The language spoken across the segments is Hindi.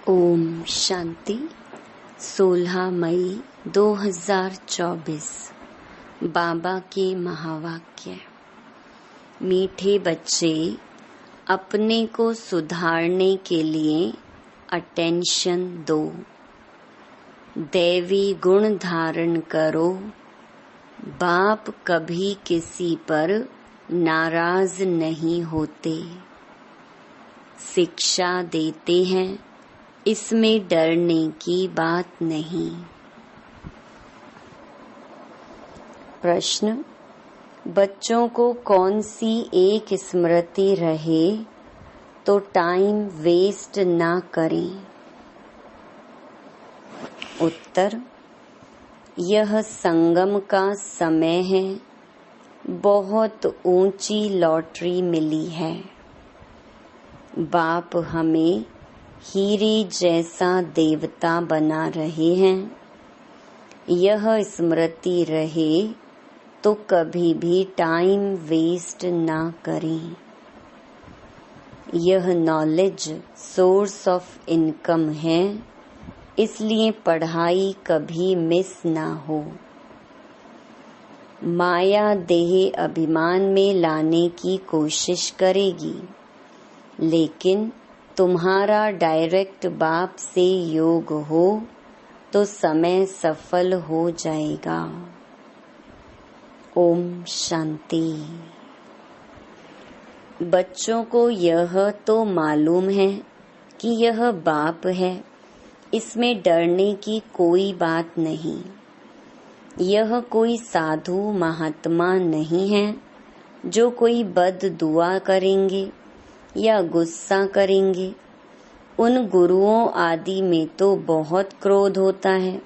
ओम शांति। 16 मई 2024 बाबा के महावाक्य। मीठे बच्चे, अपने को सुधारने के लिए अटेंशन दो। दैवी गुण धारण करो। बाप कभी किसी पर नाराज नहीं होते। शिक्षा देते हैं, इसमें डरने की बात नहीं। प्रश्न: बच्चों को कौन सी एक स्मृति रहे तो टाइम वेस्ट ना करें? उत्तर: यह संगम का समय है। बहुत ऊंची लॉटरी मिली है। बाप हमें हीरे जैसा देवता बना रहे हैं। यह स्मृति रहे तो कभी भी टाइम वेस्ट ना करें। यह नॉलेज सोर्स ऑफ इनकम है, इसलिए पढ़ाई कभी मिस ना हो। माया देह अभिमान में लाने की कोशिश करेगी, लेकिन तुम्हारा डायरेक्ट बाप से योग हो तो समय सफल हो जाएगा। ओम शांति। बच्चों को यह तो मालूम है कि यह बाप है, इसमें डरने की कोई बात नहीं। यह कोई साधु महात्मा नहीं है जो कोई बद दुआ करेंगे या गुस्सा करेंगे। उन गुरुओं आदि में तो बहुत क्रोध होता है,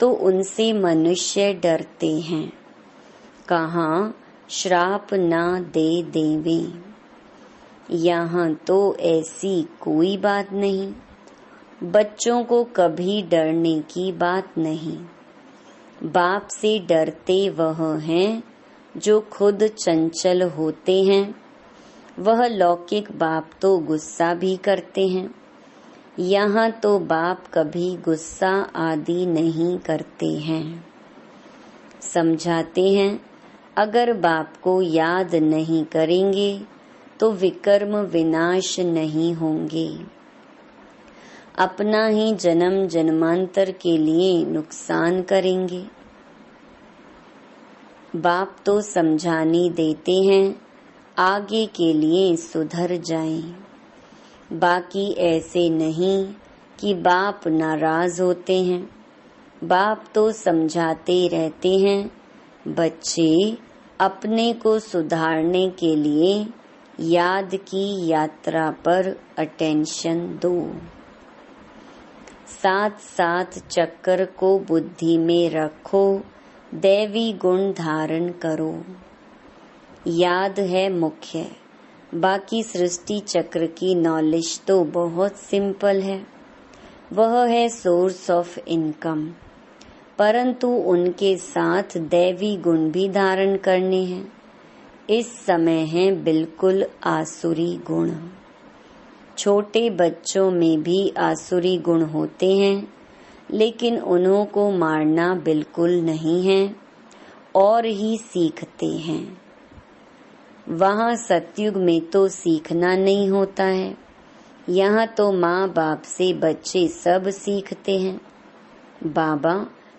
तो उनसे मनुष्य डरते हैं। कहाँ श्राप ना दे देवे। यहाँ तो ऐसी कोई बात नहीं। बच्चों को कभी डरने की बात नहीं। बाप से डरते वह हैं जो खुद चंचल होते हैं। वह लौकिक बाप तो गुस्सा भी करते हैं। यहाँ तो बाप कभी गुस्सा आदि नहीं करते हैं। समझाते हैं, अगर बाप को याद नहीं करेंगे तो विकर्म विनाश नहीं होंगे। अपना ही जन्म जन्मांतर के लिए नुकसान करेंगे। बाप तो समझाने देते हैं, आगे के लिए सुधर जाएं। बाकी ऐसे नहीं कि बाप नाराज होते हैं। बाप तो समझाते रहते हैं, बच्चे अपने को सुधारने के लिए याद की यात्रा पर अटेंशन दो। साथ साथ चक्कर को बुद्धि में रखो, दैवी गुण धारण करो। याद है मुख्य। बाकी सृष्टि चक्र की नॉलेज तो बहुत सिंपल है। वह है सोर्स ऑफ इनकम, परंतु उनके साथ दैवी गुण भी धारण करने हैं। इस समय है बिल्कुल आसुरी गुण। छोटे बच्चों में भी आसुरी गुण होते हैं, लेकिन उन्हों को मारना बिल्कुल नहीं है और ही सीखते हैं। वहाँ सतयुग में तो सीखना नहीं होता है। यहाँ तो माँ बाप से बच्चे सब सीखते हैं। बाबा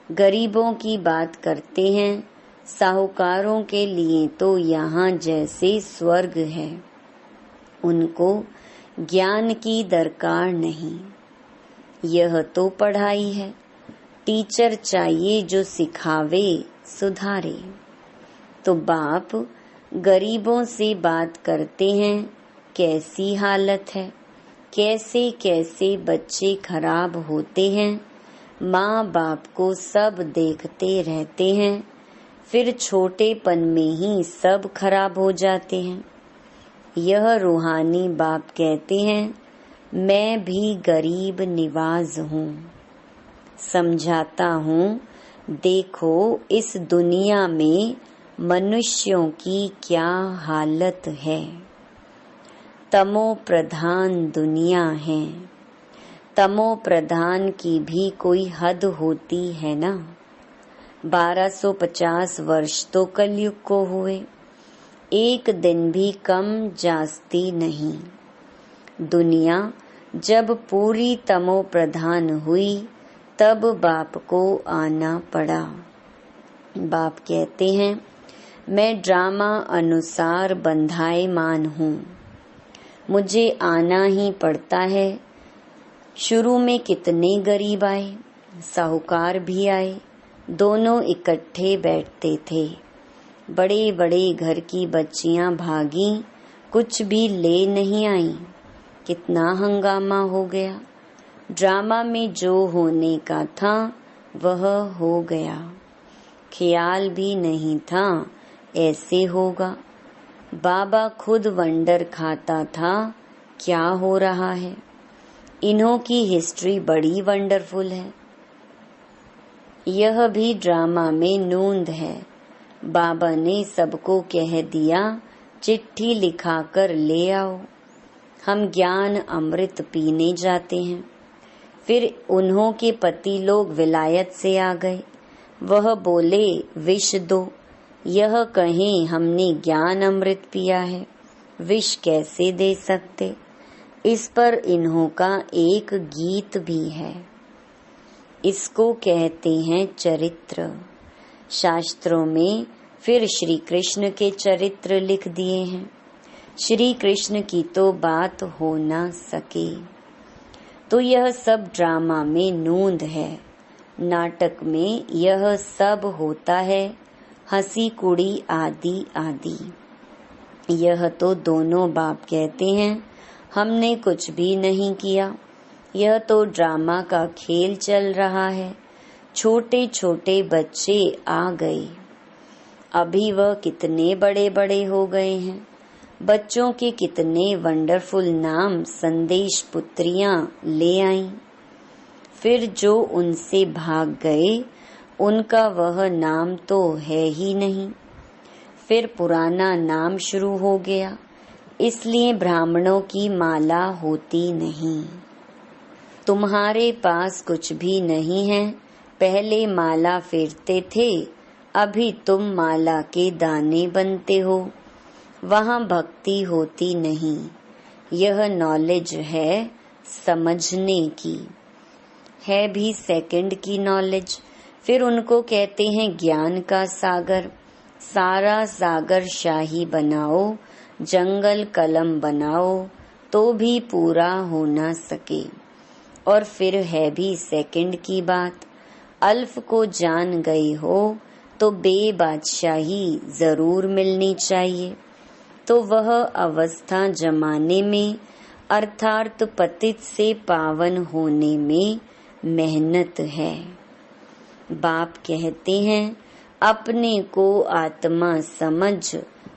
गरीबों की बात करते हैं, साहूकारों के लिए तो यहाँ जैसे स्वर्ग है। उनको ज्ञान की दरकार नहीं। यह तो पढ़ाई है। टीचर चाहिए जो सिखावे सुधारे। तो बाप गरीबों से बात करते हैं, कैसी हालत है, कैसे कैसे बच्चे खराब होते हैं। माँ बाप को सब देखते रहते हैं, फिर छोटेपन में ही सब खराब हो जाते हैं। यह रूहानी बाप कहते हैं, मैं भी गरीब निवाज हूँ। समझाता हूँ, देखो इस दुनिया में मनुष्यों की क्या हालत है। तमो प्रधान दुनिया है। तमो प्रधान की भी कोई हद होती है ना। 1250 वर्ष तो कलयुग को हुए, एक दिन भी कम जास्ती नहीं। दुनिया जब पूरी तमो प्रधान हुई तब बाप को आना पड़ा। बाप कहते हैं, मैं ड्रामा अनुसार बंधायमान हूँ, मुझे आना ही पड़ता है। शुरू में कितने गरीब आए, साहूकार भी आए, दोनों इकट्ठे बैठते थे। बड़े बड़े घर की बच्चियां भागी, कुछ भी ले नहीं आई। कितना हंगामा हो गया। ड्रामा में जो होने का था वह हो गया। ख्याल भी नहीं था ऐसे होगा। बाबा खुद वंडर खाता था क्या हो रहा है। इन्हों की हिस्ट्री बड़ी वंडरफुल है। यह भी ड्रामा में नूंद है। बाबा ने सबको कह दिया, चिट्ठी लिखाकर ले आओ, हम ज्ञान अमृत पीने जाते हैं। फिर उन्हों के पति लोग विलायत से आ गए। वह बोले, विष दो। यह कहें हमने ज्ञान अमृत पिया है, विष कैसे दे सकते। इस पर इन्हों का एक गीत भी है। इसको कहते हैं चरित्र। शास्त्रों में फिर श्री कृष्ण के चरित्र लिख दिए हैं। श्री कृष्ण की तो बात हो ना सके। तो यह सब ड्रामा में नूंद है। नाटक में यह सब होता है, हंसी कुड़ी आदि आदि। यह तो दोनों बाप कहते हैं, हमने कुछ भी नहीं किया, यह तो ड्रामा का खेल चल रहा है। छोटे छोटे बच्चे आ गए, अभी वह कितने बड़े बड़े हो गए हैं। बच्चों के कितने वंडरफुल नाम संदेश पुत्रियां ले आईं। फिर जो उनसे भाग गए उनका वह नाम तो है ही नहीं। फिर पुराना नाम शुरू हो गया, इसलिए ब्राह्मणों की माला होती नहीं। तुम्हारे पास कुछ भी नहीं है, पहले माला फेरते थे, अभी तुम माला के दाने बनते हो। वहाँ भक्ति होती नहीं। यह नॉलेज है समझने की, है भी सेकंड की नॉलेज। फिर उनको कहते हैं ज्ञान का सागर। सारा सागर शाही बनाओ, जंगल कलम बनाओ, तो भी पूरा हो ना सके। और फिर है भी सेकंड की बात। अल्फ को जान गई हो तो बेबादशाही जरूर मिलनी चाहिए। तो वह अवस्था जमाने में अर्थात पतित से पावन होने में मेहनत है। बाप कहते हैं, अपने को आत्मा समझ,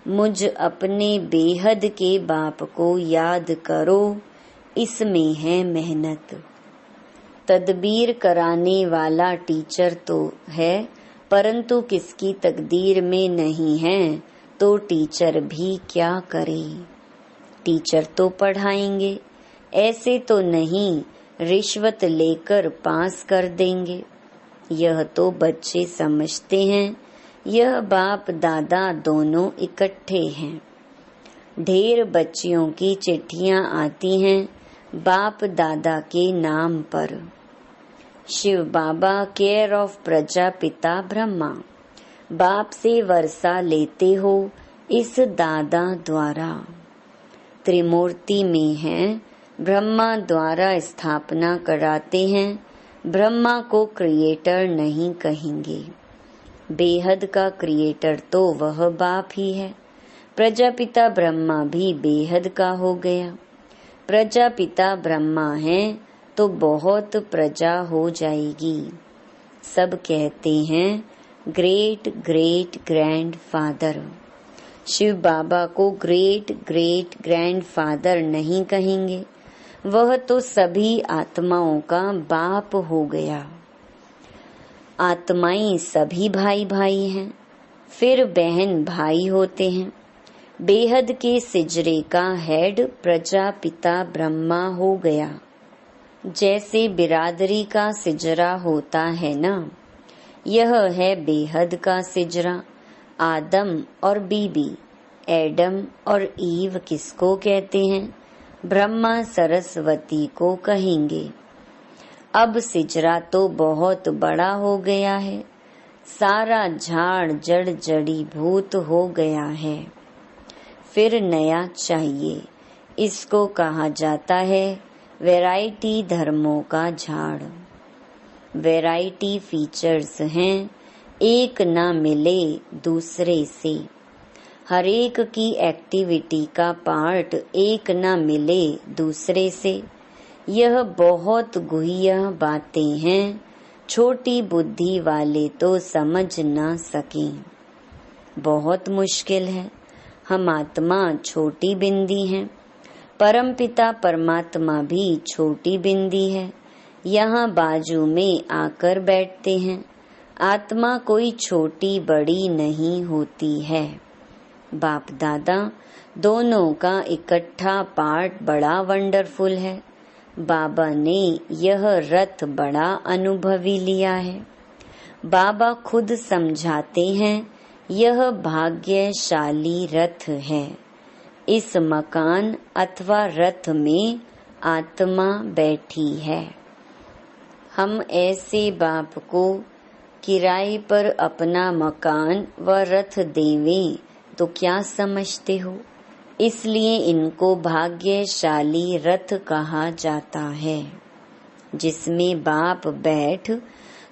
मुझ अपने बेहद के बाप को याद करो, इसमें है मेहनत। तदबीर कराने वाला टीचर तो है, परंतु किसकी तकदीर में नहीं है तो टीचर भी क्या करे। टीचर तो पढ़ाएंगे, ऐसे तो नहीं रिश्वत लेकर पास कर देंगे। यह तो बच्चे समझते हैं, यह बाप दादा दोनों इकट्ठे हैं। ढेर बच्चियों की चिट्ठियां आती हैं बाप दादा के नाम पर। शिव बाबा केयर ऑफ प्रजापिता ब्रह्मा, बाप से वर्षा लेते हो इस दादा द्वारा। त्रिमूर्ति में है, ब्रह्मा द्वारा स्थापना कराते हैं। ब्रह्मा को क्रिएटर नहीं कहेंगे, बेहद का क्रिएटर तो वह बाप ही है। प्रजापिता ब्रह्मा भी बेहद का हो गया। प्रजापिता ब्रह्मा है तो बहुत प्रजा हो जाएगी। सब कहते हैं great great grandfather. Shiv Baba को ग्रेट ग्रेट ग्रैंड फादर नहीं कहेंगे, वह तो सभी आत्माओं का बाप हो गया। आत्माएं सभी भाई भाई हैं, फिर बहन भाई होते हैं। बेहद के सिजरे का हेड प्रजापिता ब्रह्मा हो गया। जैसे बिरादरी का सिजरा होता है ना, यह है बेहद का सिजरा। आदम और बीबी, एडम और ईव किसको कहते हैं? ब्रह्मा सरस्वती को कहेंगे। अब सिजरा तो बहुत बड़ा हो गया है, सारा झाड़ जड़ जड़ी भूत हो गया है। फिर नया चाहिए। इसको कहा जाता है वैरायटी धर्मों का झाड़। वैरायटी फीचर्स हैं, एक ना मिले दूसरे से। हर एक की एक्टिविटी का पार्ट एक ना मिले दूसरे से। यह बहुत गुह्य बातें हैं, छोटी बुद्धि वाले तो समझ ना सकें। बहुत मुश्किल है। हम आत्मा छोटी बिंदी हैं, परमपिता परमात्मा भी छोटी बिंदी है, यहाँ बाजू में आकर बैठते हैं। आत्मा कोई छोटी बड़ी नहीं होती है। बाप दादा दोनों का इकट्ठा पार्ट बड़ा वंडरफुल है। बाबा ने यह रथ बड़ा अनुभवी लिया है। बाबा खुद समझाते हैं, यह भाग्यशाली रथ है। इस मकान अथवा रथ में आत्मा बैठी है। हम ऐसे बाप को किराए पर अपना मकान व रथ देवें तो क्या समझते हो? इसलिए इनको भाग्यशाली रथ कहा जाता है, जिसमें बाप बैठ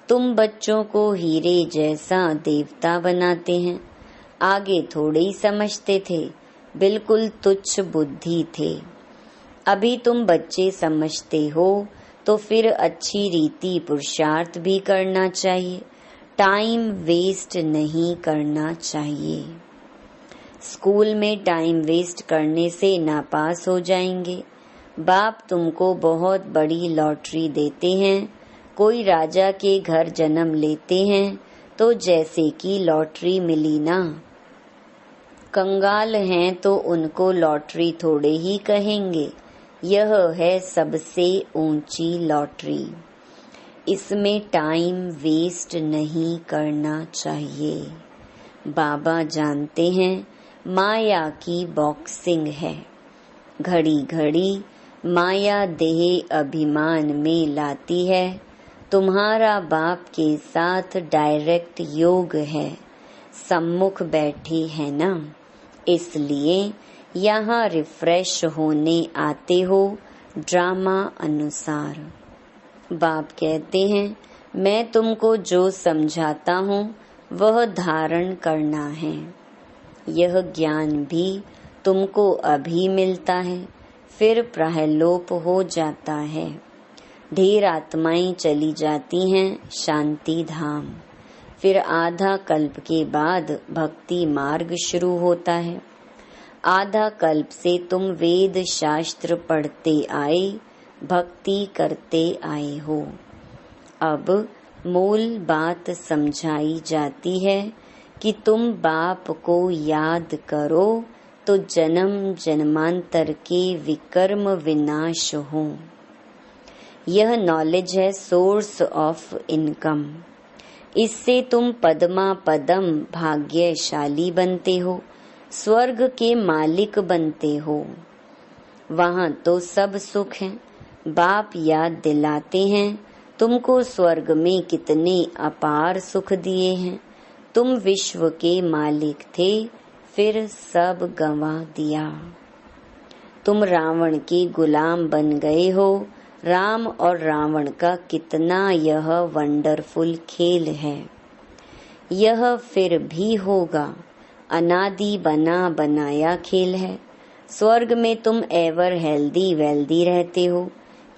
तुम बच्चों को हीरे जैसा देवता बनाते हैं। आगे थोड़े ही समझते थे, बिल्कुल तुच्छ बुद्धि थे। अभी तुम बच्चे समझते हो तो फिर अच्छी रीति पुरुषार्थ भी करना चाहिए, टाइम वेस्ट नहीं करना चाहिए। स्कूल में टाइम वेस्ट करने से नापास हो जाएंगे। बाप तुमको बहुत बड़ी लॉटरी देते हैं। कोई राजा के घर जन्म लेते हैं तो जैसे कि लॉटरी मिली ना। कंगाल हैं तो उनको लॉटरी थोड़े ही कहेंगे। यह है सबसे ऊंची लॉटरी। इसमें टाइम वेस्ट नहीं करना चाहिए। बाबा जानते हैं माया की बॉक्सिंग है। घड़ी घड़ी माया देह अभिमान में लाती है। तुम्हारा बाप के साथ डायरेक्ट योग है, सम्मुख बैठी है ना, इसलिए यहाँ रिफ्रेश होने आते हो ड्रामा अनुसार। बाप कहते हैं मैं तुमको जो समझाता हूँ वह धारण करना है। यह ज्ञान भी तुमको अभी मिलता है, फिर प्रहलोप हो जाता है। ढेर आत्माएं चली जाती हैं शांति धाम। फिर आधा कल्प के बाद भक्ति मार्ग शुरू होता है। आधा कल्प से तुम वेद शास्त्र पढ़ते आए, भक्ति करते आए हो। अब मूल बात समझाई जाती है कि तुम बाप को याद करो तो जन्म जन्मांतर के विकर्म विनाश हो। यह नॉलेज है सोर्स ऑफ इनकम। इससे तुम पद्मा पदम भाग्यशाली बनते हो, स्वर्ग के मालिक बनते हो। वहाँ तो सब सुख है। बाप याद दिलाते हैं तुमको स्वर्ग में कितने अपार सुख दिए हैं। तुम विश्व के मालिक थे, फिर सब गंवा दिया। तुम रावण के गुलाम बन गए हो। राम और रावण का कितना यह वंडरफुल खेल है। यह फिर भी होगा, अनादि बना बनाया खेल है। स्वर्ग में तुम एवर हेल्दी वेल्दी रहते हो।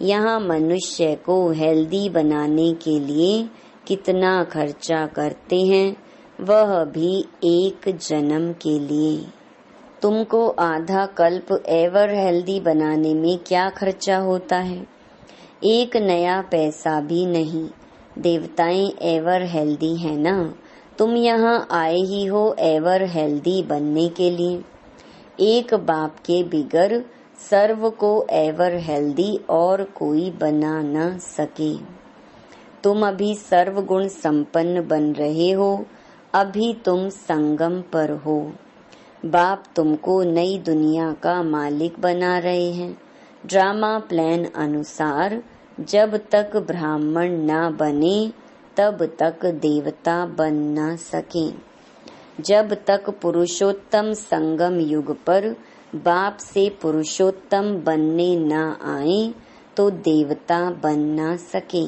यहाँ मनुष्य को हेल्दी बनाने के लिए कितना खर्चा करते हैं, वह भी एक जन्म के लिए। तुमको आधा कल्प एवर हेल्दी बनाने में क्या खर्चा होता है? एक नया पैसा भी नहीं। देवताएं एवर हेल्दी है ना। तुम यहाँ आए ही हो एवर हेल्दी बनने के लिए। एक बाप के बिगर सर्व को एवर हेल्दी और कोई बना न सके। तुम अभी सर्व गुण संपन्न बन रहे हो, अभी तुम संगम पर हो। बाप तुमको नई दुनिया का मालिक बना रहे हैं। ड्रामा प्लान अनुसार जब तक ब्राह्मण न बने तब तक देवता बन न सके। जब तक पुरुषोत्तम संगम युग पर बाप से पुरुषोत्तम बनने न आए तो देवता बन न सके।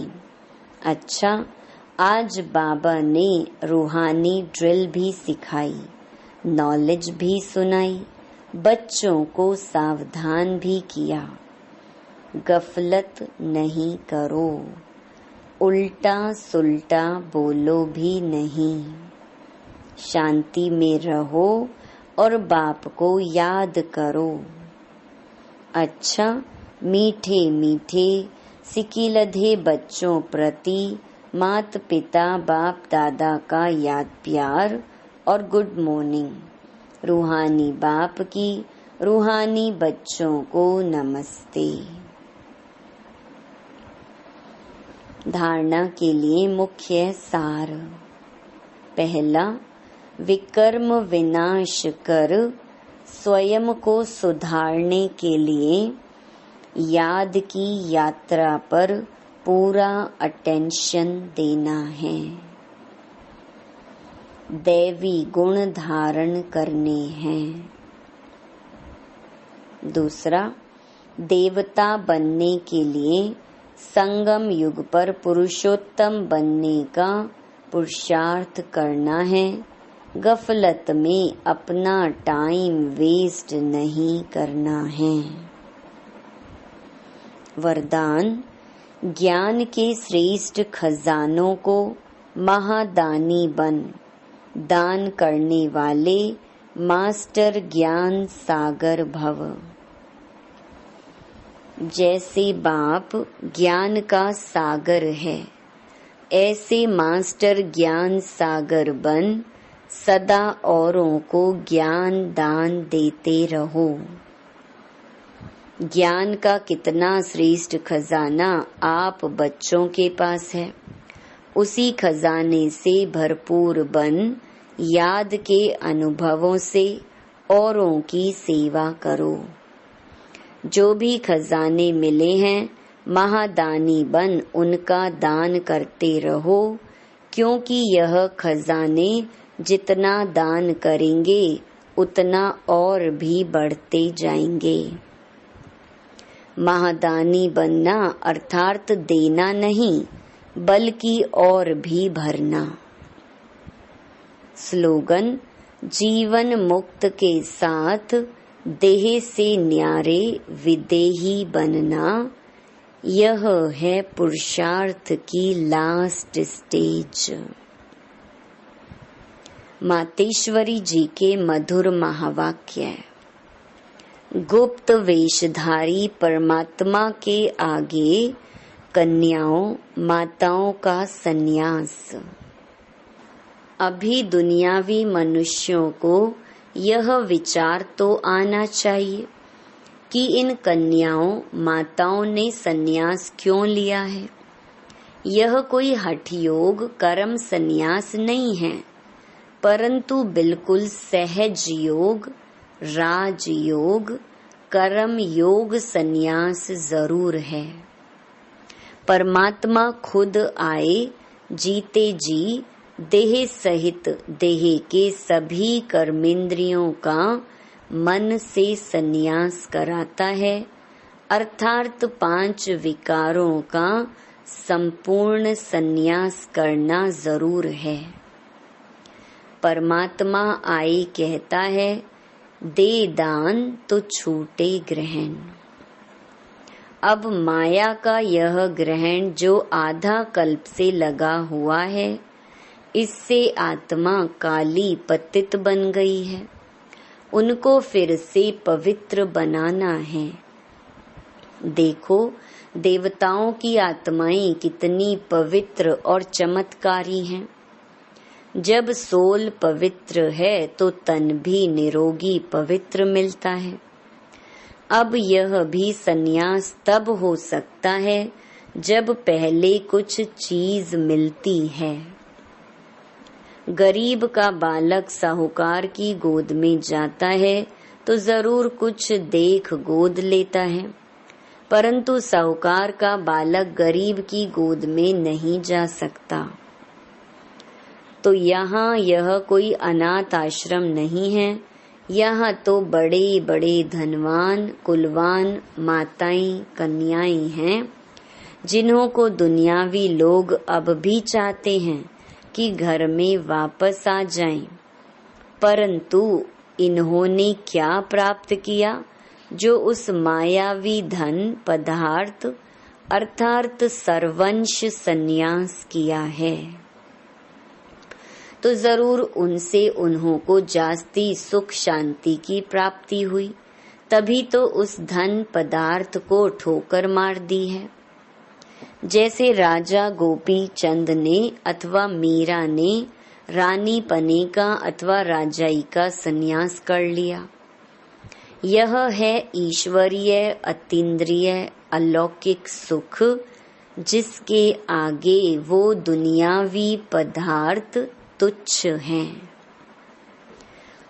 अच्छा, आज बाबा ने रूहानी ड्रिल भी सिखाई, नॉलेज भी सुनाई, बच्चों को सावधान भी किया। गफलत नहीं करो, उल्टा सुल्टा बोलो भी नहीं, शांति में रहो और बाप को याद करो। अच्छा, मीठे मीठे सिकिलधे बच्चों प्रति मात पिता बाप दादा का याद प्यार और गुड मॉर्निंग। रूहानी बाप की रूहानी बच्चों को नमस्ते। धारणा के लिए मुख्य सार। पहला, विकर्म विनाश कर स्वयं को सुधारने के लिए याद की यात्रा पर पूरा अटेंशन देना है। दैवी गुण धारण करने हैं। दूसरा, देवता बनने के लिए संगम युग पर पुरुषोत्तम बनने का पुरुषार्थ करना है। गफलत में अपना टाइम वेस्ट नहीं करना है। वरदान, ज्ञान के श्रेष्ठ खजानों को महादानी बन दान करने वाले मास्टर ज्ञान सागर भव। जैसे बाप ज्ञान का सागर है, ऐसे मास्टर ज्ञान सागर बन सदा औरों को ज्ञान दान देते रहो। ज्ञान का कितना श्रेष्ठ खजाना आप बच्चों के पास है। उसी खजाने से भरपूर बन याद के अनुभवों से औरों की सेवा करो। जो भी खजाने मिले हैं, महादानी बन उनका दान करते रहो, क्योंकि यह खजाने जितना दान करेंगे उतना और भी बढ़ते जाएंगे। महादानी बनना अर्थात देना नहीं, बल्कि और भी भरना। स्लोगन, जीवन मुक्त के साथ देह से न्यारे विदेही बनना, यह है पुरुषार्थ की लास्ट स्टेज। मातेश्वरी जी के मधुर महावाक्य। गुप्त वेशधारी परमात्मा के आगे कन्याओं माताओं का संन्यास। अभी दुनियावी मनुष्यों को यह विचार तो आना चाहिए कि इन कन्याओं माताओं ने संन्यास क्यों लिया है। यह कोई हठ योग कर्म संन्यास नहीं है, परंतु बिल्कुल सहज योग, राज योग, कर्म योग संन्यास जरूर है। परमात्मा खुद आए जीते जी देह सहित देह के सभी कर्मेंद्रियों का मन से संन्यास कराता है, अर्थात 5 विकारों का संपूर्ण संन्यास करना जरूर है। परमात्मा आए कहता है, दे दान तो छूटे ग्रहण। अब माया का यह ग्रहण जो आधा कल्प से लगा हुआ है, इससे आत्मा काली पतित बन गई है। उनको फिर से पवित्र बनाना है। देखो, देवताओं की आत्माएं कितनी पवित्र और चमत्कारी हैं। जब सोल पवित्र है तो तन भी निरोगी पवित्र मिलता है। अब यह भी संन्यास तब हो सकता है जब पहले कुछ चीज मिलती है। गरीब का बालक साहूकार की गोद में जाता है तो जरूर कुछ देख गोद लेता है, परंतु साहूकार का बालक गरीब की गोद में नहीं जा सकता। तो यहाँ यह कोई अनाथ आश्रम नहीं है, यहाँ तो बड़े बड़े धनवान कुलवान माताएं कन्याएं हैं, जिन्हों को दुनियावी लोग अब भी चाहते हैं कि घर में वापस आ जाएं, परंतु इन्होंने क्या प्राप्त किया जो उस मायावी धन पदार्थ अर्थात सर्वंश संन्यास किया है। तो जरूर उनसे उन्हों को जास्ती सुख शांति की प्राप्ति हुई, तभी तो उस धन पदार्थ को ठोकर मार दी है। जैसे राजा गोपी चंद ने अथवा मीरा ने रानी पने का अथवा राजाई का संन्यास कर लिया। यह है ईश्वरीय अतीन्द्रिय अलौकिक सुख, जिसके आगे वो दुनियावी पदार्थ तुच्छ हैं।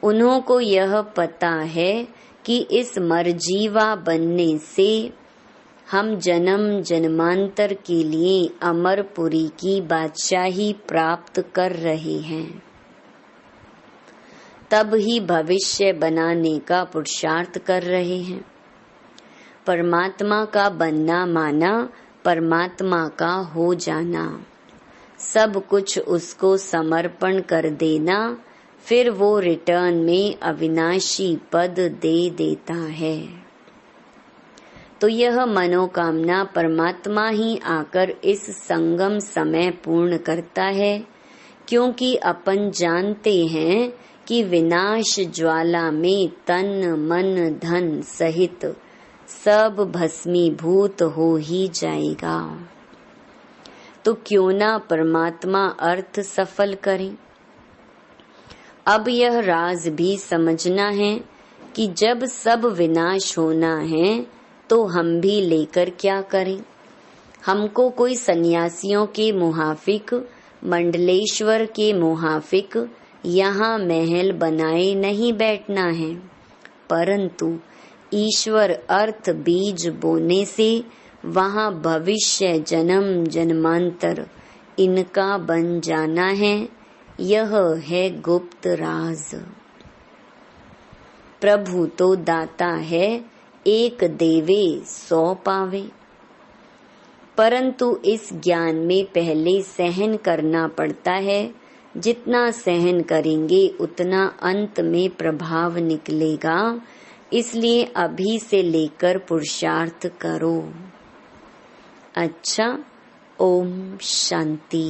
उन्हों को यह पता है कि इस मरजीवा बनने से हम जन्म जन्मांतर के लिए अमरपुरी की बादशाही प्राप्त कर रहे हैं, तब ही भविष्य बनाने का पुरुषार्थ कर रहे हैं। परमात्मा का बनना माना परमात्मा का हो जाना, सब कुछ उसको समर्पण कर देना, फिर वो रिटर्न में अविनाशी पद दे देता है। तो यह मनोकामना परमात्मा ही आकर इस संगम समय पूर्ण करता है, क्योंकि अपन जानते हैं कि विनाश ज्वाला में तन मन धन सहित सब भस्मीभूत हो ही जाएगा। तो क्यों ना परमात्मा अर्थ सफल करें। अब यह राज भी समझना है कि जब सब विनाश होना है तो हम भी लेकर क्या करें। हमको कोई सन्यासियों के मुहाफिक मंडलेश्वर के मुहाफिक यहाँ महल बनाए नहीं बैठना है, परंतु ईश्वर अर्थ बीज बोने से वहाँ भविष्य जन्म जन्मांतर इनका बन जाना है। यह है गुप्त राज। प्रभु तो दाता है, एक देवे 100 पावे, परंतु इस ज्ञान में पहले सहन करना पड़ता है। जितना सहन करेंगे उतना अंत में प्रभाव निकलेगा, इसलिए अभी से लेकर पुरुषार्थ करो। अच्छा, ओम शांति।